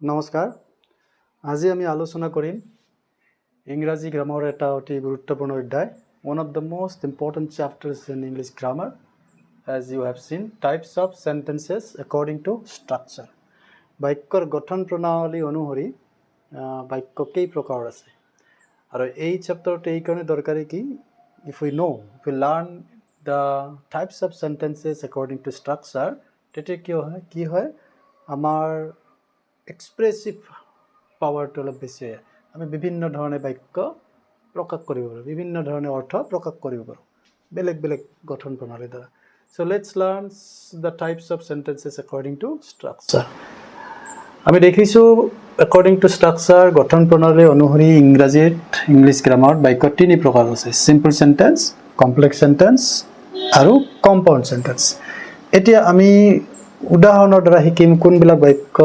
নমস্কাৰ আজি আমি আলোচনা কৰিম ইংৰাজী গ্ৰামাৰৰ এটা অতি গুৰুত্বপূৰ্ণ অধ্যায় one of the most important chapters in English grammar as you have seen types of sentences according to structure বাক্যৰ গঠন প্ৰণালী অনুসৰি বাক্য কেই প্ৰকাৰ আছে আৰু এই চেপ্টাৰটো এই কাৰণে দৰকাৰী কি if we learn the types of sentences according to structure তেতিয়া কি হয় আমাৰ expressive power to অলপ বেছি হয় আমি বিভিন্ন ধৰণে বাক্য প্ৰকাশ কৰিব পাৰোঁ বিভিন্ন ধৰণে অৰ্থ প্ৰকাশ কৰিব পাৰোঁ বেলেগ বেলেগ গঠন প্ৰণালীৰ দ্বাৰা so let's learn the types of sentences according to structure আমি দেখিছো according to structure গঠন প্ৰণালী অনুসৰি ইংৰাজীত ইংলিছ গ্ৰামাৰত বাক্য তিনি প্ৰকাৰ আছে simple sentence complex sentence আৰু compound sentence এতিয়া আমি উদাহৰণৰ দ্বাৰা শিকিম কোনবিলাক বাক্য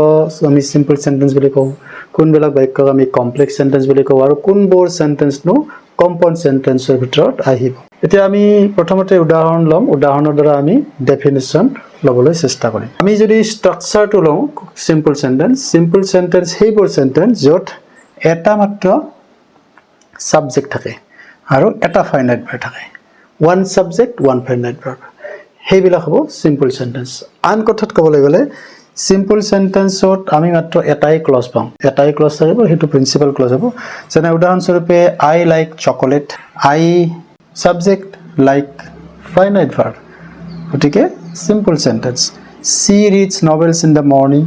আমি সিম্পল সেন্টেন্স বুলি কওঁ কোনবিলাক বাক্য আমি কমপ্লেক্স সেন্টেন্স বুলি কওঁ আৰু কোনবোৰ সেন্টেন্স নো কম্পাউণ্ড সেন্টেন্সৰ ভিতৰত আহিব এতিয়া আমি প্ৰথমতে উদাহৰণ লম উদাহৰণৰ দ্বাৰা আমি ডেফিনিশন লবলৈ চেষ্টা কৰিম আমি যদি স্ট্ৰাকচাৰটো লওঁ সিম্পল সেন্টেন্স সেইবোৰ সেন্টেন্স য'ত এটা মাত্ৰ সাবজেক্ট থাকে আৰু এটা ফাইনাইট ভাৰ্ব থাকে one subject one finite verb সেইবিলাক হ'ব সিম্পল সেন্টেন্স আন কথাত ক'বলৈ গ'লে সিম্পল সেন্টেন্সত আমি মাত্ৰ এটাই ক্লজ পাম এটাই ক্লজ থাকিব হেতু প্ৰিন্সিপাল ক্লজ হ'ব যেনে উদাহৰণস্বৰূপে I like chocolate I subject like finite verb গতিকে simple sentence she reads novels in the morning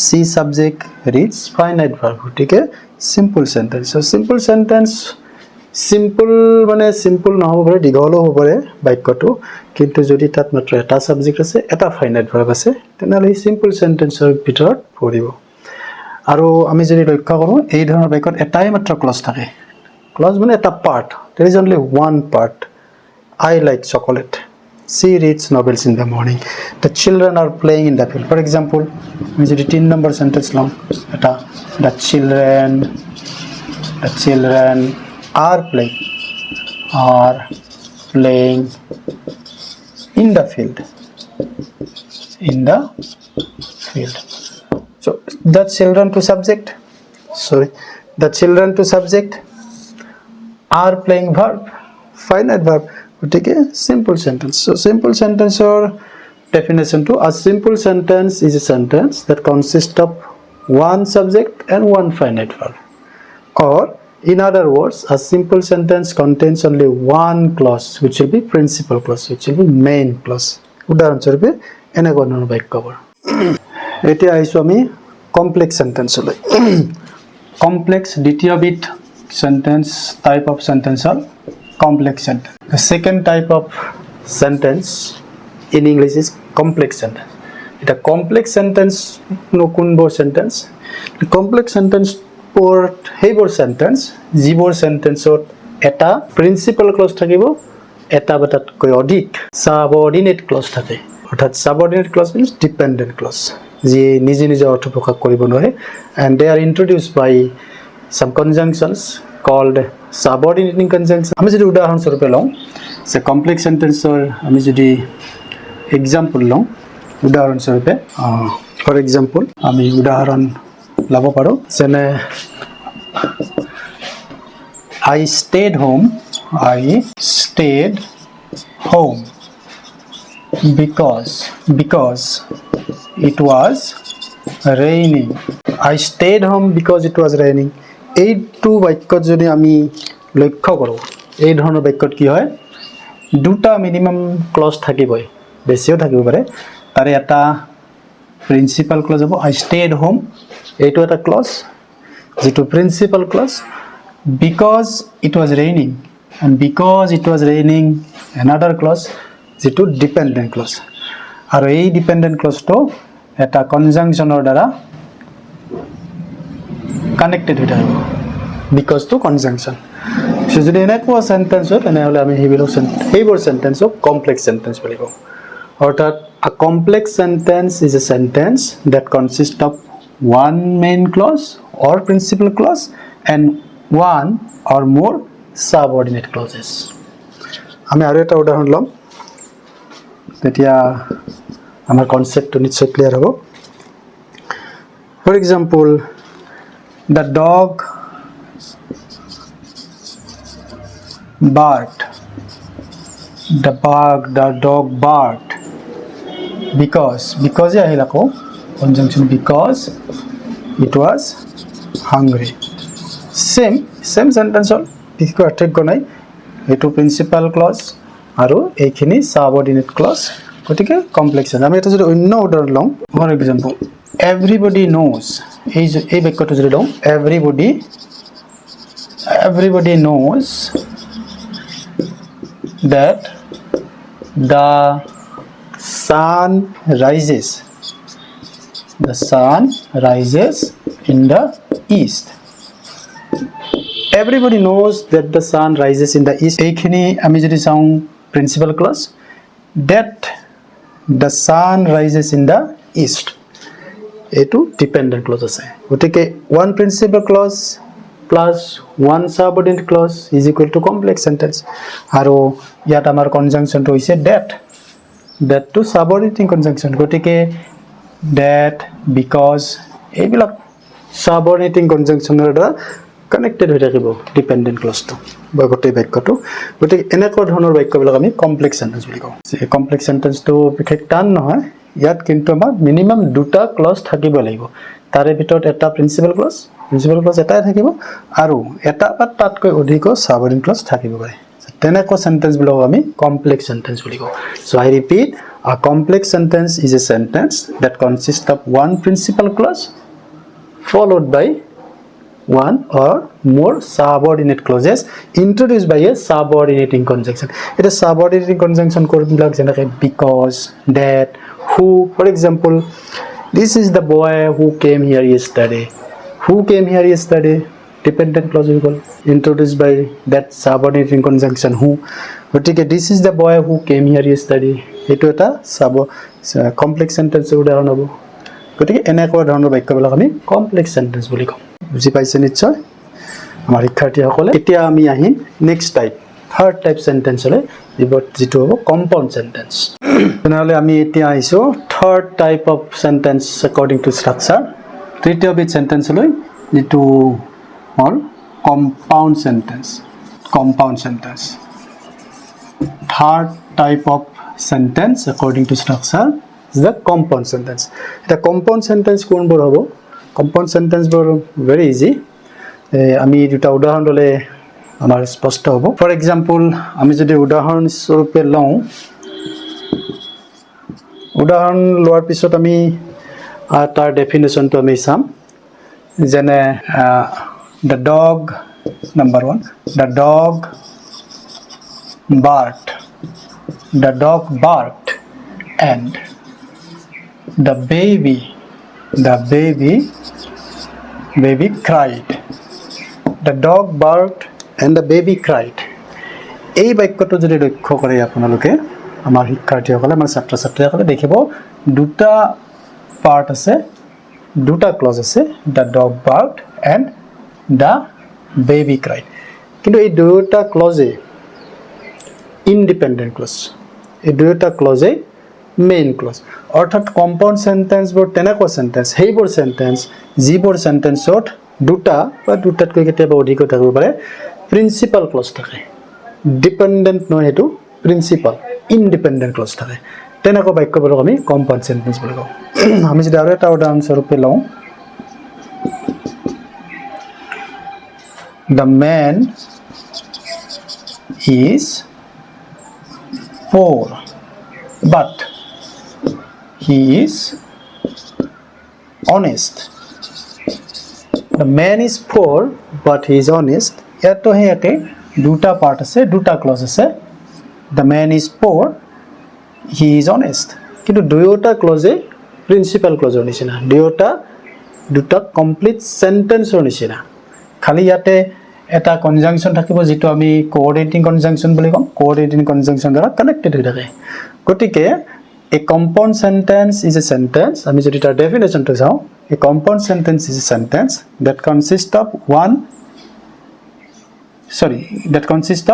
she subject reads finite verb গতিকে simple sentence so simple sentence simple মানে সিম্পল নহব পাৰে দীঘল হ'ব পাৰে বাক্যটো কিন্তু যদি তাত মাত্ৰ এটা সাবজেক্ট আছে এটা ফাইনাইট ভাৰ্ব আছে তেনেহলে সিম্পল সেন্টেন্সৰ ভিতৰত পৰিব আৰু আমি যদি লক্ষ্য কৰো এই ধৰণৰ বাক্যত এটাই মাত্ৰ ক্লজ থাকে ক্লজ মানে এটা part there is only one part I like chocolate she reads novels in the morning the children are playing in the field for example আমি যদি 3 নম্বৰ সেন্টেন্স লওঁ এটা the children are playing in the field so the children to subject are playing verb finite verb okay simple sentence so simple sentence or definition to a simple sentence is a sentence that consists of one subject and one finite verb or in other words, a simple sentence contains only one clause, which will be principal clause, which will be main clause. উদাহৰণস্বৰূপে এনেকুৱা ধৰণৰ বাক্য পাৰ এতিয়া আহিছো আমি complex সেন্টেন্সলৈ complex দ্বিতীয়বিধ sentence type of sentence হল complex sentence the second type of sentence in English is complex sentence এটা কমপ্লেক্স সেন্টেন্স নো কোনবোৰ সেন্টেন্স কমপ্লেক্স সেন্টেন্স সেইবোৰ সেন্টেন্স যিবোৰ সেন্টেন্সত এটা প্ৰিন্সিপাল ক্লজ থাকিব এটা বা তাতকৈ অধিক সাবঅৰ্ডিনেট ক্লজ থাকে অৰ্থাৎ সাবঅৰ্ডিনেট ক্লজ মিন্স ডিপেন্ডেন্ট ক্লজ যি নিজে নিজে অৰ্থ প্ৰকাশ কৰিব নোৱাৰে and they are introduced by some conjunctions called subordinating conjunctions আমি যদি উদাহৰণস্বৰূপে লওঁ সে কমপ্লেক্স সেন্টেন্সৰ আমি যদি এক্সাম্পল লওঁ উদাহৰণস্বৰূপে ফৰ এক্সাম্পল আমি উদাহৰণ লাভ পাৰো যেনে I stayed home because it was raining I stayed home because it was raining এই টু বাক্যত যদি আমি লক্ষ্য কৰো এই ধৰণৰ বাক্যত কি হয় দুটা মিনিমাম ক্লজ থাকিবই বেছিও থাকিব পাৰে তাৰে এটা প্ৰিন্সিপাল ক্লজ হ'ব I stayed home এইটো এটা ক্লজ যেটো principal clause because it was raining and because it was raining another clause যেটো ডিপেন্ডেন্ট ক্লজ আৰু এই ডিপেন্ডেন্ট ক্লজটো এটা কনজাংশনৰ দ্বাৰা কানেক্টেড হৈ থাকিব because to conjunction so যদি এনেকুৱা সেন্টেন্স হয় তেনেহলে আমি সেইবোৰ সেন্টেন্সক কমপ্লেক্স সেন্টেন্স বুলি কওঁ অৰ্থাৎ a complex sentence is a sentence that consists of one main clause or principal clause and one or more subordinate clauses আমি আৰু এটা উদাহৰণ লম তেতিয়া আমাৰ কনসেপ্টটো নিশ্চয় ক্লিয়াৰ হ'ব For example, the dog barked. The dog barked because ahil ako conjunction because it was hungry. Same sentence hol একো পাৰ্থক্য নাই এটো প্ৰিন্সিপাল ক্লজ আৰু এইখিনি সাবঅৰ্ডিনেট ক্লজ গতিকে কমপ্লেক্স আমি এটা যদি অন্য উদাহৰণ লওঁ ফৰ এক্সাম্পল everybody knows এই বাক্যটো যদি লওঁ everybody knows that the sun rises in the east. Everybody knows that the sun rises in the east. এইখিনি আমি যদি চাওঁ principal clause that the sun rises in the east. এটো dependent clause আছে গতিকে one principal clause plus one subordinate clause is equal to complex sentence আৰু ইয়াত আমাৰ কনজাংশনটো হৈছে that to subordinating conjunction গতিকে that because এইবিলাক subordinating conjunction ৰ দ্বাৰা কানেক্টেড হৈ থাকিব ডিপেন্ডেন্ট ক্লজটো বা গোটেই বাক্যটো গতিকে এনেকুৱা ধৰণৰ বাক্যবিলাক আমি কমপ্লেক্স সেন্টেন্স বুলি কওঁ এই কমপ্লেক্স সেন্টেন্সটো বিশেষ টান নহয় ইয়াত কিন্তু আমাৰ মিনিমাম দুটা ক্লজ থাকিব লাগিব তাৰে ভিতৰত এটা প্ৰিন্সিপাল ক্লজ এটাই থাকিব আৰু এটা বা তাতকৈ অধিক সাবঅৰ্ডিনেট ক্লজ থাকিব পাৰে তেনেকুৱা সেন্টেন্স বিলাক আমি কমপ্লেক্স সেন্টেন্স বুলি কওঁ so I repeat a complex sentence is a sentence that consists of one principal clause followed by one or more subordinate clauses introduced by a subordinating conjunction. It is subordinating conjunction বিলাক যেনেকৈ because, that, who. For example, this is the boy who came here yesterday. Who came here yesterday? Dependent clause we call introduced by that subordinating conjunction who. গতিকে this is the boy who came here yesterday. এইটো এটা complex sentence উদাহৰণ হ'ব গতিকে এনেকুৱা ধৰণৰ বাক্যবিলাক আমি complex sentence বুলি কওঁ বুজি পাইছে নিশ্চয় আমাৰ শিক্ষাৰ্থীসকলে এতিয়া আমি আহিম নেক্সট টাইপ থাৰ্ড টাইপ সেন্টেন্সলৈ যেটো হ'ব কম্পাউণ্ড সেন্টেন্স তেনেহলে আমি এতিয়া আহিছো third type of sentence according to structure তৃতীয় বিধ সেন্টেন্সলৈ যেটো হ'ল compound sentence third type of sentence according to structure is the compound sentence. The compound sentence কোনবোৰ হ'ব compound sentence বোৰ very easy আমি দুটা উদাহৰণ ললে আমাৰ স্পষ্ট হ'ব ফৰ এক্সাম্পল আমি যদি উদাহৰণ স্বৰূপে লওঁ উদাহৰণ লোৱাৰ পিছত আমি তাৰ ডেফিনেশনটো আমি চাম যেনে the dog number 1 the dog barked and the baby cried. The dog barked and the baby cried. এই বাক্যটো যদি লক্ষ্য কৰে আপোনালোকে আমাৰ শিক্ষাৰ্থীসকলে আমাৰ ছাত্ৰ-ছাত্ৰীসকলে দেখিব দুটা পাৰ্ট আছে দুটা ক্লজ আছে the dog barked and the baby cried কিন্তু এই দুটা ক্লজে independent clause এই দুটা ক্লজে মেইন ক্লজ অৰ্থাৎ কম্পাউণ্ড সেন্টেন্স বোৰ তেনেকুৱা সেন্টেন্স হেইবোৰ সেন্টেন্স যিবোৰ সেন্টেন্সত দুটা বা দুটাতকৈ কেতিয়াবা অধিক থাকিব পাৰে প্ৰিন্সিপাল ক্লজ থাকে ডিপেন্ডেন্ট নহয় হেতু প্ৰিন্সিপাল ইন্ডিপেন্ডেন্ট ক্লজ থাকে তেনেকুৱা বাক্যবোৰক আমি কম্পাউণ্ড সেন্টেন্স বুলি কওঁ আমি যদি আৰু এটা উদাহৰণ স্বৰূপে লওঁ the man is poor but he is honest the man is poor but he is honest ইয়াতো হে একে দুটা পার্ট আছে দুটা ক্লজ আছে the man is poor he is honest কিন্তু দুয়োটা ক্লজে প্ৰিন্সিপাল ক্লজৰ নিচিনা দুটা কমপ্লিট সেন্টেন্সৰ নিচিনা খালি ইয়াতে এটা কনজাংশন থাকিব যেটো আমি কোঅৰ্ডিনেটিং কনজাংশন বুলি কম কোঅৰ্ডিনেটিং কনজাংশন দ্বাৰা কানেক্টেড হৈ থাকে গতিকে a compound sentence is a sentence আমি যদি তাৰ ডেফিনেশনটো চাওঁ a compound sentence is a sentence that consists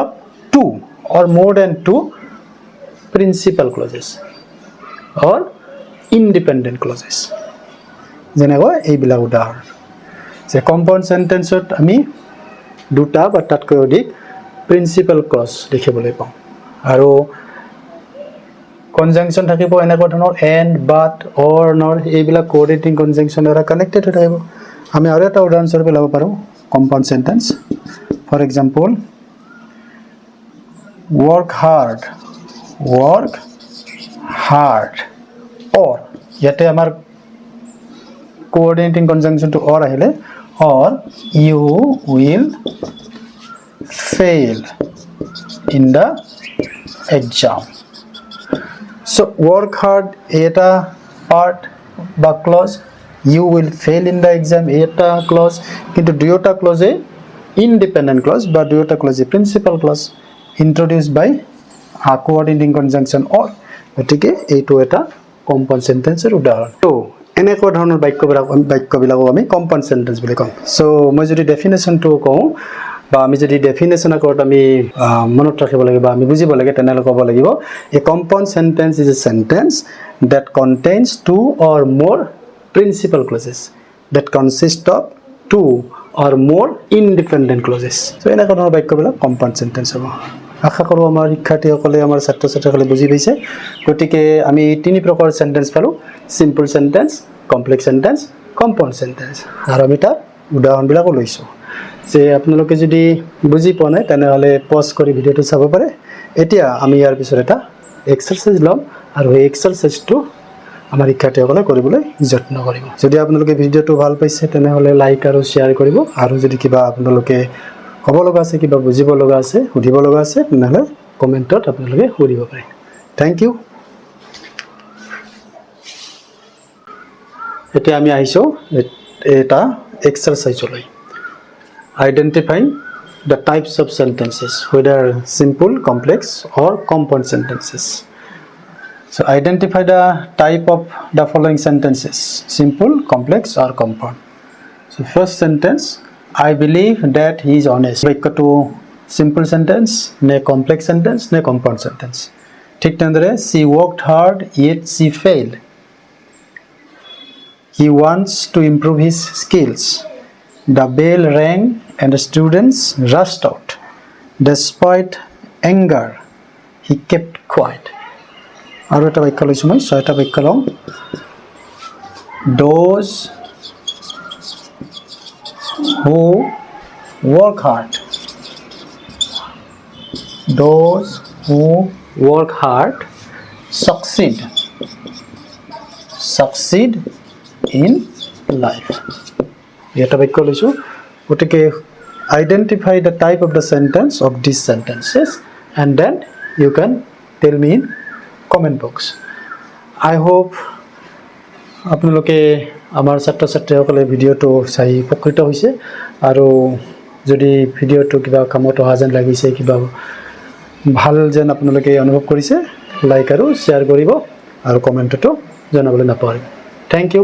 of two or more than two principal clauses or independent clauses যেনেকৈ এইবিলাক উদাহৰণ যে কম্পাউণ্ড সেন্টেন্সত আমি দুটা বা তাতকৈ অধিক প্ৰিন্সিপাল ক্লজ দেখিবলৈ পাওঁ আৰু কনজাংশন থাকিব এনেকুৱা ধৰণৰ এণ্ড বাট অৰ নৰ এইবিলাক কোঅৰ্ডিনেটিং কনজাংশন দ্বাৰা কানেক্টেড হৈ থাকিব আমি আৰু এটা উদাহৰণস্বৰূপে ল'ব পাৰোঁ compound sentence for example work hard or ইয়াতে আমাৰ coordinating conjunction to or আহিলে or you will fail in the exam so work hard eta part বা clause you will fail in the exam eta clause কিন্তু দুয়োটা clause independent clause বা দুয়োটা clause principal clause introduced by a coordinating conjunction or গতিকে এইটো এটা compound সেন্টেন্সৰ উদাহৰণ তো এনেকুৱা ধৰণৰ বাক্যবিলাকক আমি কম্পাউণ্ড সেন্টেন্স বুলি কওঁ সো মই যদি ডেফিনেশ্যনটো কওঁ বা আমি যদি ডেফিনেশ্যন আকত আমি মনত ৰাখিব লাগে বা আমি বুজিব লাগে তেনেহ'লে ক'ব লাগিব a compound sentence is a sentence that contains two or more principal clauses that consist of two or more independent clauses so এনেকুৱা ধৰণৰ বাক্যবিলাক কম্পাউণ্ড সেন্টেন্স হ'ব আশা কৰোঁ আমাৰ শিক্ষাৰ্থীসকলে আমাৰ ছাত্ৰ-ছাত্ৰীসকলে বুজি পাইছে গতিকে আমি তিনি প্ৰকাৰৰ সেন্টেন্স পালোঁ simple sentence complex sentence compound sentence আৰু আমি তাৰ উদাহৰণবিলাকো লৈছোঁ যে আপোনালোকে যদি বুজি পোৱা নাই তেনেহ'লে পজ কৰি ভিডিঅ'টো চাব পাৰে এতিয়া আমি ইয়াৰ পিছত এটা এক্সাৰসাইজ ল'ম আৰু এই এক্সাৰসাইজটো আমাৰ শিক্ষাৰ্থীসকলে কৰিবলৈ যত্ন কৰিব যদি আপোনালোকে ভিডিঅ'টো ভাল পাইছে তেনেহ'লে লাইক আৰু শ্বেয়াৰ কৰিব আৰু যদি কিবা আপোনালোকে ক'ব লগা আছে কিবা বুজিব লগা আছে সুধিব লগা আছে তেনেহ'লে কমেণ্টত আপোনালোকে সুধিব পাৰে থেংক ইউ এতিয়া আমি আহিছোঁ এটা এক্সাৰসাইজলৈ identifying the types of sentences whether simple complex or compound sentences so identify the type of the following sentences simple complex or compound so first sentence I believe that he is honest বাক্যটো simple sentence নে complex sentence নে compound sentence ঠিক তেনেদৰে she worked hard yet she failed he wants to improve his skills the bell rang and the students rushed out despite anger he kept quiet আৰু এটা বাক্য লৈছোঁ মই ছয়টা বাক্য লওঁ those who work hard succeed in life এটা বাক্য লৈছোঁ গতিকে identify the type of the sentence of these sentences and then you can tell me in comment box I hope আপোনালোকে আমাৰ ছাত্ৰ-ছাত্ৰীসকলে ভিডিঅ'টো চাই উপকৃত হৈছে আৰু যদি ভিডিঅ'টো কিবা কামত অহা যেন লাগিছে কিবা ভাল যেন আপোনালোকে অনুভৱ কৰিছে লাইক আৰু শ্বেয়াৰ কৰিব আৰু কমেণ্টটো জনাবলৈ নাপাহৰিব থেংক ইউ